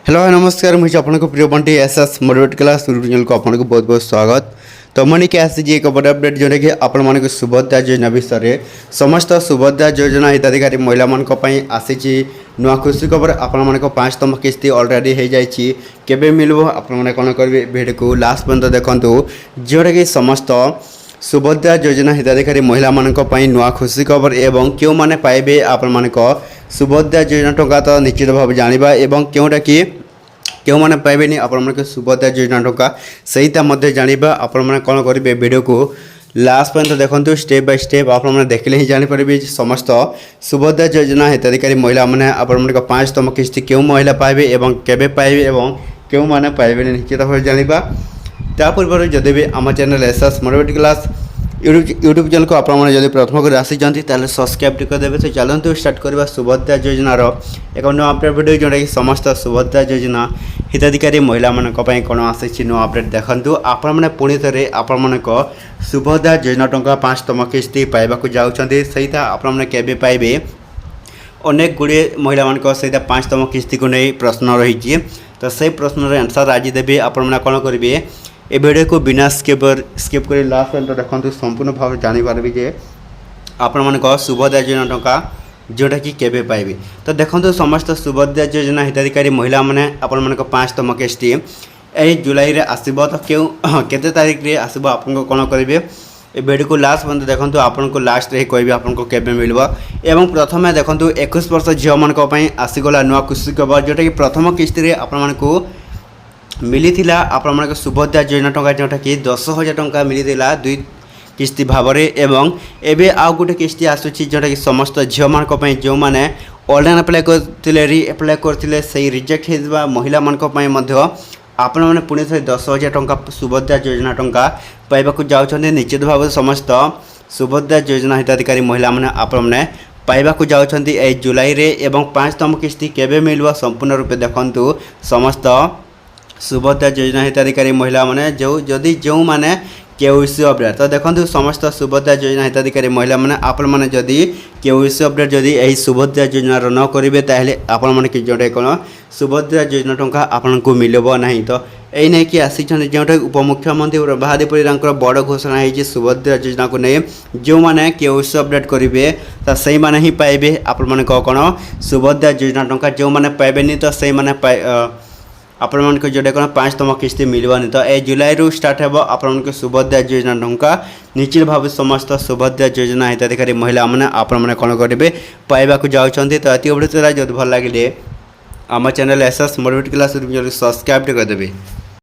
Hello नमस्कार मुझे आपको प्रिय Bunty SS motivate class channel को आपको बहुत बहुत स्वागत। तो मनी के आसी एक बड़ अपडेट जोटा कि आपको सुभद्रा योजना विषय में समस्त सुभद्रा योजना हिताधिकारी महिला मानी आसी नुआ खुशी खबर आपण 5तम किस्ती अलरेडी हो जाए मिलव आपने कौन करेंगे भिडियो को लास्ट पर्यटन देखूँ जोटा कि समस्त सुभद्रा योजना हिताधिकारी महिला मानी नुआ खुशी खबर एवं क्यों मैंने पाइबे आपण सुभद्रा योजना टंका तो निश्चित भाव जाना एवं क्योंटा कि क्यों मैंने पाइबे आपण सुभद्रा योजना टंका सहीटा जाना आपण कौन करेंगे वीडियो को लास्ट पर्यटन देखूँ स्टेप बाय स्टेप आप देखले ही जापर समस्त सुभद्रा योजना हिताधिकारी महिला मैंने आपण 5तम किस्ती क्यों महिला पाइबे एवं केबे पाइबे एवं क्यों मैंने पाइबे निश्चित भाव जाना ता पूर्व जदि भी आम channel SS motivate class YouTube channel को आपड़ी प्रथम कर आसी सब्सक्राइब करदेवे। तो चलते स्टार्ट करवा सुभद्रा योजनार एक नुआ अपडेट वीडियो जोटा कि समस्त सुभद्रा योजना हिताधिकारी महिला मानी कौन आसी नुआ अपडेट देखूँ आपने पुणी थे आपण सुभद्रा योजना टंका 5तम किस्ती पाइबा जाऊँगी सहीटा आपने पाइबे अनेक गुड़े महिला मान सहित 5तम किस्ती को नहीं प्रश्न रही तो से प्रश्न आंसर आज देवी आपने कौन करेंगे ए वीडियो को बिना स्किप कर लास्ट पर्यटन देखो संपूर्ण भाव जानीपारे आपण सुभद्रा योजना टंका जोटा कि केबे पाइबे। तो देखो समस्त सुभद्रा योजना हिताधिकारी महिला मैंने आपण 5तम किस्ती यही जुलाई आसब तो क्यों केते तारीख रे आसब आपन कौन करेंगे ए वीडियो को लास्ट पर्यटन देखो आपको लास्ट रे कहबी आपको केबे मिलबो एवं प्रथम देखो 21 वर्ष झील मान आसीगला नुआ खुशी खबर जोटा कि प्रथम किस्ती आपको मिली आपण सुभद्रा योजना टंका जोटा कि 10,000 टंका मिली 2 किस्ती भाव एवं एबे आउ गोटे किस्ती आसूची जोटा कि समस्त झील मान जो मैंने ऑनलाइन अप्लाई करते री अप्लाई करते से रिजेक्ट होगा महिला मान आपण मैंने पुणी थे 10,000 टंका सुभद्रा योजना टंका पाइबा जाऊँच निश्चित भाव समस्त सुभद्रा योजना हिताधिकारी महिला मैंने आपने पाइबा जाऊँच जुलाई रे एवं 5तम किस्ती केबे मिलवा संपूर्ण रूपे देखु समस्त सुभद्रा योजना हिताधिकारी महिला मैंने जो मैंने केओसी अपडेट तो देखो समस्त सुभद्रा योजना हिताधिकारी महिला मैंने आपने जदि केओसी अपडेट जदि यही सुभद्रा योजना न करेंगे ताहले आपण जोटा कौन सुभद्रा योजना टंका आपन को मिलबो नहीं। तो यही नहीं कि आसी जोटा उपमुख्यमंत्री प्रभादेव परिड़ा बड़ घोषणा है सुभद्रा योजना को नहीं जो मैंने केओसी अपडेट करेंगे तो से मैंने ही पाइबे आपण कौन सुभद्रा योजना टंका जो मैंने पाइबे तो से मैंने आपण जोटा कौन 5तम किस्ती मिलवानी। तो ए जुलाई रू स्टार्ट हो आपण सुभद्रा योजना टंका निश्चित भाव समस्त सुभद्रा योजना हिताधिकारी महिला मैंने आपने कौन करेंगे पाइबा जाऊँगी। तो अति अपडेट जो भल लगे आम channel SS motivate class subscribe करदेवे।